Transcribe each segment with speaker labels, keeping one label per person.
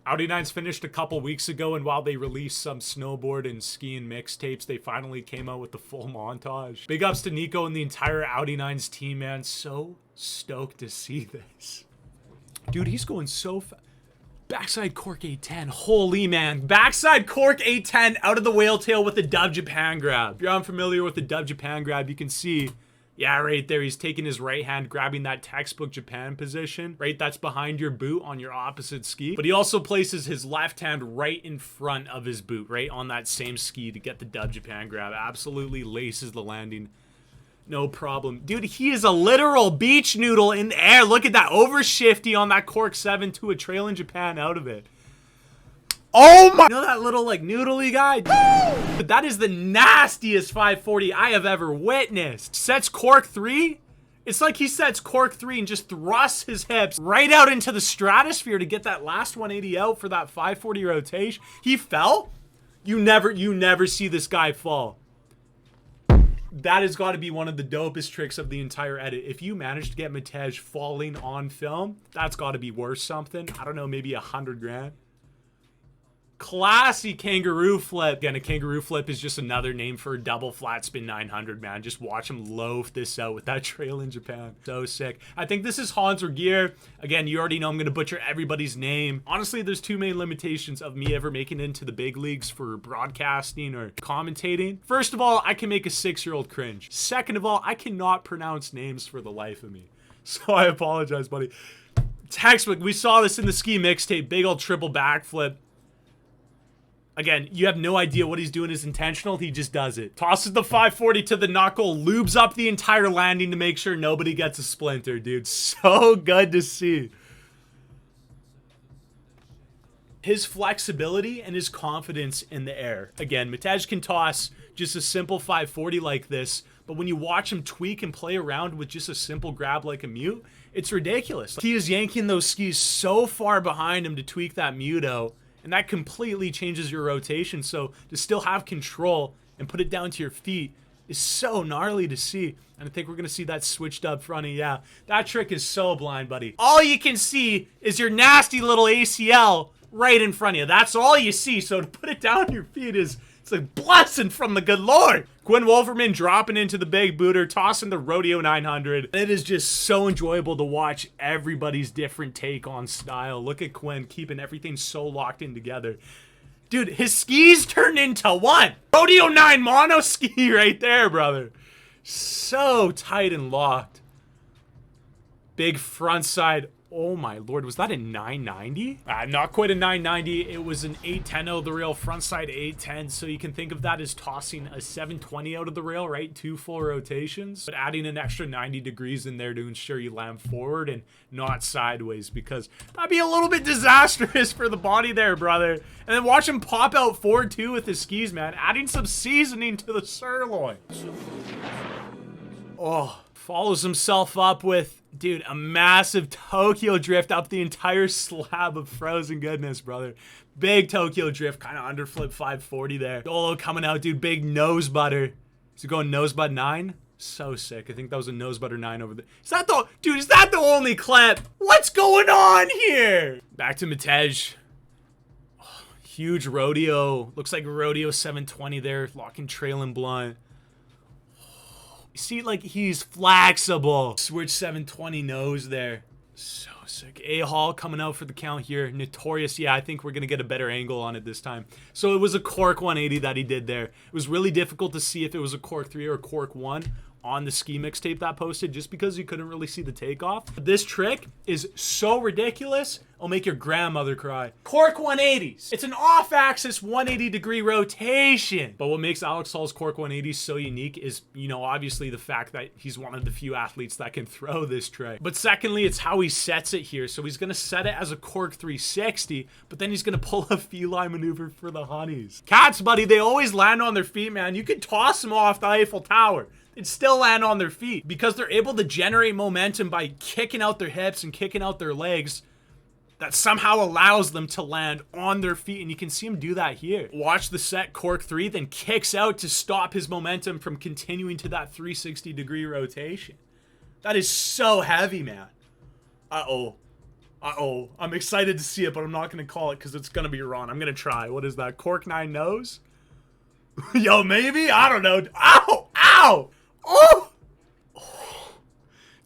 Speaker 1: Audi Nines finished a couple weeks ago, and while they released some snowboard and skiing mixtapes, they finally came out with the full montage. Big ups to Nico and the entire Audi Nines team, man. So stoked to see this. Dude, he's going so fast. Backside cork 810. Holy man. Backside cork 810 out of the whale tail with the dub Japan grab. If you're unfamiliar with the dub Japan grab, you can see, yeah, right there, he's taking his right hand, grabbing that textbook Japan position, right? That's behind your boot on your opposite ski. But he also places his left hand right in front of his boot, right on that same ski to get the dub Japan grab. Absolutely laces the landing. No problem. Dude, he is a literal beach noodle in the air. Look at that overshifty on that cork 7 to a trail in Japan out of it. Oh my, you know that little like noodly guy? Dude, that is the nastiest 540 I have ever witnessed. Sets cork 3. It's like he sets cork 3 and just thrusts his hips right out into the stratosphere to get that last 180 out for that 540 rotation. He fell. You never see this guy fall. That has got to be one of the dopest tricks of the entire edit. If you manage to get Matej falling on film, that's got to be worth something. I don't know, maybe 100 grand. Classy kangaroo flip. Again, a kangaroo flip is just another name for a double flat spin 900, man. Just watch him loaf this out with that trail in Japan. So sick. I think this is Hans or Gear. Again, you already know I'm going to butcher everybody's name. Honestly, there's two main limitations of me ever making it into the big leagues for broadcasting or commentating. First of all, I can make a 6-year-old cringe. Second of all, I cannot pronounce names for the life of me. So I apologize, buddy. Textbook. We saw this in the ski mixtape. Big old triple backflip. Again, you have no idea what he's doing is intentional. He just does it. Tosses the 540 to the knuckle, lubes up the entire landing to make sure nobody gets a splinter, dude. So good to see. His flexibility and his confidence in the air. Again, Matej can toss just a simple 540 like this, but when you watch him tweak and play around with just a simple grab like a mute, it's ridiculous. He is yanking those skis so far behind him to tweak that muto, and that completely changes your rotation. So to still have control and put it down to your feet is so gnarly to see. And I think we're going to see that switched up fronty. Yeah, that trick is so blind, buddy. All you can see is your nasty little ACL right in front of you. That's all you see. So to put it down to your feet is, it's a blessing from the good Lord. Quinn Wolferman dropping into the big booter, tossing the Rodeo 900. It is just so enjoyable to watch everybody's different take on style. Look at Quinn keeping everything so locked in together. Dude, his skis turned into one. Rodeo 9 mono ski right there, brother. So tight and locked. Big front side. Oh my lord, was that a 990? Not quite a 990. It was an 810 out of the rail, front side 810. So you can think of that as tossing a 720 out of the rail, right? 2 full rotations, but adding an extra 90 degrees in there to ensure you land forward and not sideways, because that'd be a little bit disastrous for the body there, brother. And then watch him pop out forward too with his skis, man. Adding some seasoning to the sirloin. Oh, follows himself up with, dude, a massive Tokyo drift up the entire slab of frozen goodness, brother. Big Tokyo drift, kind of underflip 540 there. Dolo coming out, dude. Big nose butter. Is it going nose bud 9? So sick. I think that was a nose butter 9 over there. Is that the, dude, is that the only clip? What's going on here? Back to Matej. Oh, huge rodeo. Looks like a rodeo 720 there. Locking trail and blunt. See, like, he's flexible. Switch 720 nose there. So sick. A-Hall coming out for the count here. Notorious. Yeah, I think we're going to get a better angle on it this time. So it was a cork 180 that he did there. It was really difficult to see if it was a cork 3 or a cork 1 on the ski mixtape that posted, just because you couldn't really see the takeoff. This trick is so ridiculous, it'll make your grandmother cry. Cork 180s. It's an off-axis 180 degree rotation. But what makes Alex Hall's cork 180 so unique is, you know, obviously the fact that he's one of the few athletes that can throw this trick. But secondly, it's how he sets it here. So he's going to set it as a cork 360, but then he's going to pull a feline maneuver for the honeys. Cats, buddy, they always land on their feet, man. You could toss them off the Eiffel Tower and still land on their feet, because they're able to generate momentum by kicking out their hips and kicking out their legs. That somehow allows them to land on their feet, and you can see him do that here. Watch the set cork 3, then kicks out to stop his momentum from continuing to that 360 degree rotation. That is so heavy, man. Uh-oh. Uh-oh. I'm excited to see it, but I'm not going to call it because it's going to be wrong. I'm going to try. What is that? Cork 9 nose? Yo, maybe? I don't know. Ow! Ow! Oh!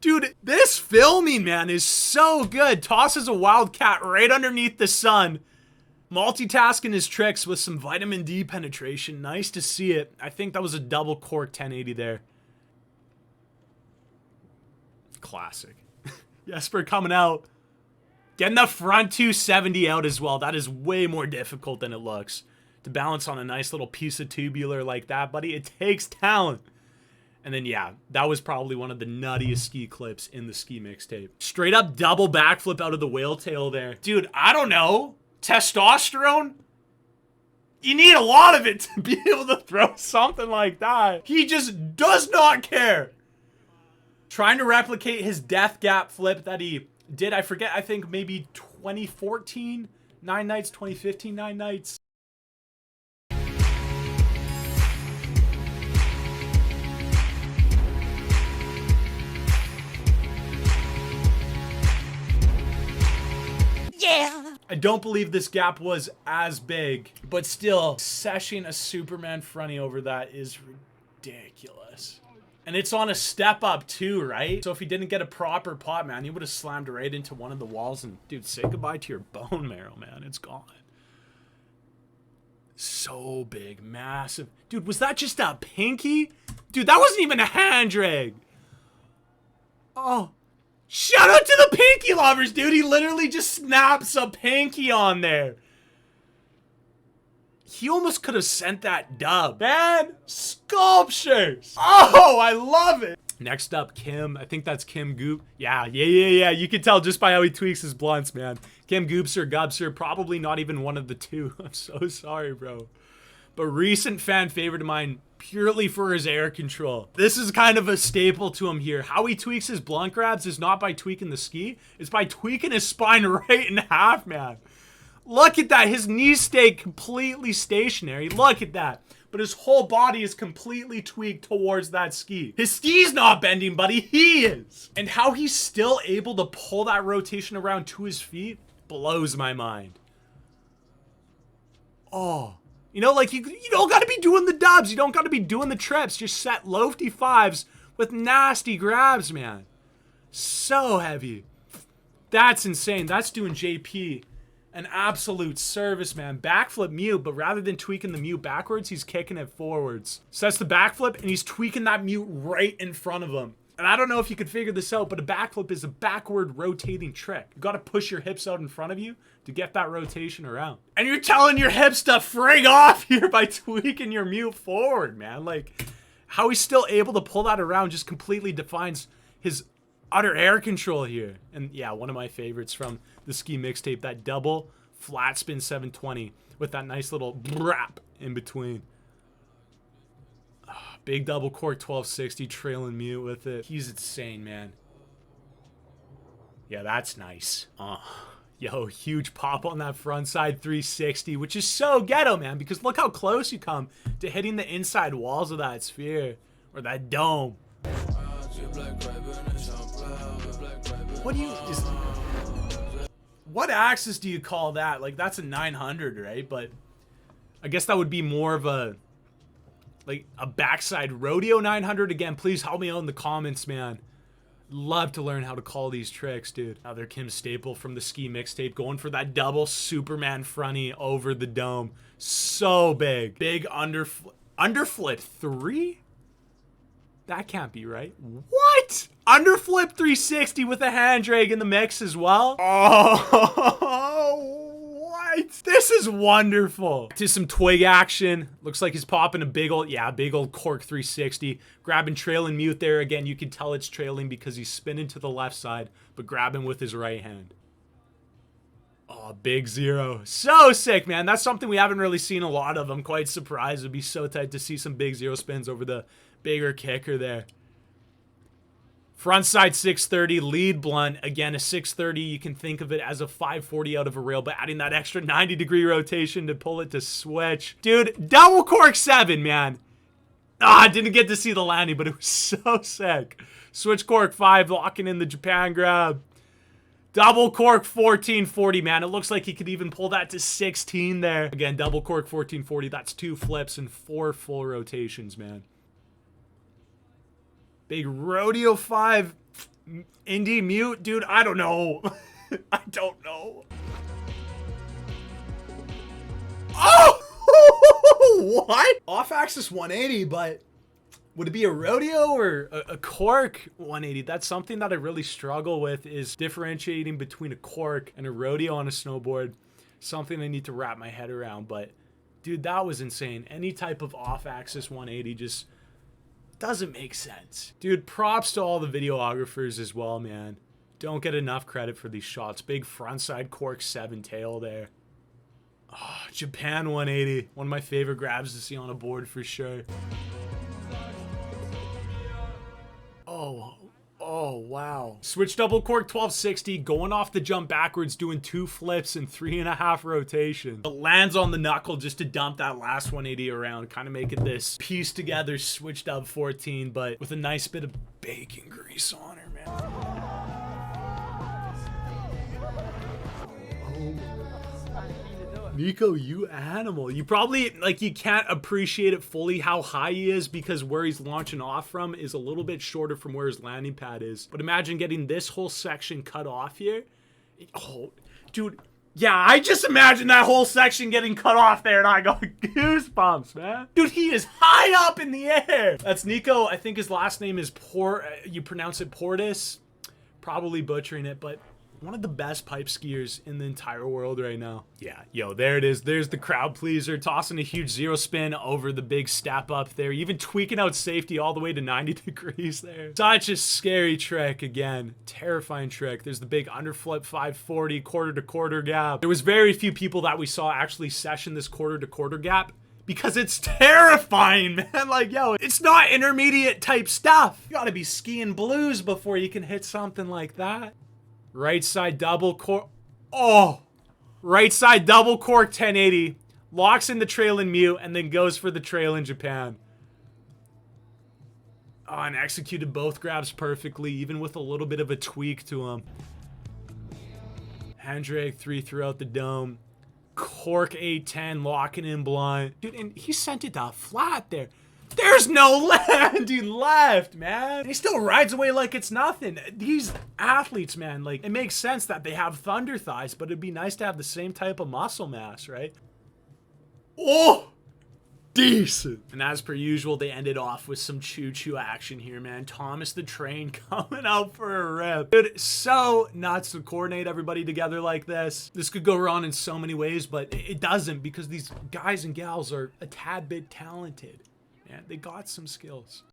Speaker 1: Dude, this filming, man, is so good. Tosses a wildcat right underneath the sun. Multitasking his tricks with some vitamin D penetration. Nice to see it. I think that was a double cork 1080 there. Classic. Jesper coming out. Getting the front 270 out as well. That is way more difficult than it looks. To balance on a nice little piece of tubular like that, buddy, it takes talent. And then, yeah, that was probably one of the nuttiest ski clips in the ski mixtape. Straight up double backflip out of the whale tail there. Dude, I don't know. Testosterone? You need a lot of it to be able to throw something like that. He just does not care. Trying to replicate his death gap flip that he did, I forget, I think maybe 2014 9 nights, 2015 9 nights. Yeah. I don't believe this gap was as big, but still, seshing a Superman fronty over that is ridiculous. And it's on a step up too, right? So if he didn't get a proper pot, man, he would have slammed right into one of the walls and, dude, say goodbye to your bone marrow, man. It's gone. So big, massive. Dude, was that just a pinky? Dude, that wasn't even a hand drag. Oh. Shout out to the pinky lovers, dude. He literally just snaps a pinky on there. He almost could have sent that dub. Man, sculptures. Oh, I love it. Next up, Kim. I think that's Kim Goop. Yeah. You can tell just by how he tweaks his blunts, man. Kim Goops or Gubser, probably not even one of the two. I'm so sorry, bro. But recent fan favorite of mine, purely for his air control. This is kind of a staple to him here. How he tweaks his blunt grabs is not by tweaking the ski. It's by tweaking his spine right in half, man. Look at that. His knees stay completely stationary. Look at that. But his whole body is completely tweaked towards that ski. His ski's not bending, buddy. He is. And how he's still able to pull that rotation around to his feet blows my mind. Oh. You know, like, you don't got to be doing the dubs. You don't got to be doing the trips. Just set lofty fives with nasty grabs, man. So heavy. That's insane. That's doing JP an absolute service, man. Backflip mute, but rather than tweaking the mute backwards, he's kicking it forwards. Sets the backflip, and he's tweaking that mute right in front of him. And I don't know if you could figure this out, but a backflip is a backward rotating trick. You got to push your hips out in front of you to get that rotation around. And you're telling your hips to frig off here by tweaking your mute forward, man. Like, how he's still able to pull that around just completely defines his utter air control here. And yeah, one of my favorites from the ski mixtape, that double flat spin 720 with that nice little brap in between. Big double cork 1260 trailing mute with it. He's insane, man. Yeah, that's nice. Yo, huge pop on that front side 360, which is so ghetto, man, because look how close you come to hitting the inside walls of that sphere or that dome. What axis do you call that? Like, that's a 900, right? But I guess that would be more of a backside rodeo 900. Again, please help me out in the comments, man. Love to learn how to call these tricks, dude. Another Kim staple from the ski mixtape, going for that double Superman fronty over the dome. So big. Big underflip 3? That can't be right. What? Underflip 360 with a hand drag in the mix as well? Oh, what? This is wonderful. To some twig action. Looks like he's popping a big old cork 360. Grabbing trailing mute there. Again, you can tell it's trailing because he's spinning to the left side, but grabbing with his right hand. Oh, big zero. So sick, man. That's something we haven't really seen a lot of. I'm quite surprised. It'd be so tight to see some big zero spins over the bigger kicker there. Front side 630, lead blunt. Again, a 630, you can think of it as a 540 out of a rail, but adding that extra 90-degree rotation to pull it to switch. Dude, double cork 7, man. I didn't get to see the landing, but it was so sick. Switch cork 5, locking in the Japan grab. Double cork 1440, man. It looks like he could even pull that to 16 there. Again, double cork 1440. That's 2 flips and 4 full rotations, man. Big rodeo 5 indie mute. Dude, I don't know. I don't know. Oh! What? Off-axis 180, but would it be a rodeo or a cork 180? That's something that I really struggle with, is differentiating between a cork and a rodeo on a snowboard. Something I need to wrap my head around, but dude, that was insane. Any type of off-axis 180 just doesn't make sense. Dude, props to all the videographers as well, man. Don't get enough credit for these shots. Big frontside cork 7 tail there. Oh, Japan 180. One of my favorite grabs to see on a board for sure. Oh, wow. Switch double cork 1260, going off the jump backwards, doing 2 flips and 3.5 rotations. It lands on the knuckle just to dump that last 180 around, kind of making this piece together switch dub 14, but with a nice bit of bacon grease on her, man. Nico, you animal. You probably, like, you can't appreciate it fully how high he is because where he's launching off from is a little bit shorter from where his landing pad is. But imagine getting this whole section cut off here. Oh, dude. Yeah, I just imagine that whole section getting cut off there and I got goosebumps, man. Dude, he is high up in the air. That's Nico. I think his last name is you pronounce it Portis. Probably butchering it, but one of the best pipe skiers in the entire world right now. Yeah, yo, there it is. There's the crowd pleaser, tossing a huge 0 spin over the big step up there, even tweaking out safety all the way to 90 degrees there. Such a scary trick again. Terrifying trick. There's the big underflip 540 quarter to quarter gap. There was very few people that we saw actually session this quarter to quarter gap because it's terrifying, man. Like, yo, it's not intermediate type stuff. You gotta be skiing blues before you can hit something like that. Right side double cork. Oh, right side double cork 1080. Locks in the trail in mute and then goes for the trail in Japan. Oh, and executed both grabs perfectly, even with a little bit of a tweak to him. Hand drag 3 throughout the dome. Cork 810, locking in blind. Dude, and he sent it to flat there. There's no landing left, man. He still rides away like it's nothing. These athletes, man, like, it makes sense that they have thunder thighs, but it'd be nice to have the same type of muscle mass, right? Oh, decent. And as per usual, they ended off with some choo-choo action here, man. Thomas the Train coming out for a rip. Dude, so nuts to coordinate everybody together like this. This could go wrong in so many ways, but it doesn't because these guys and gals are a tad bit talented. Yeah, they got some skills.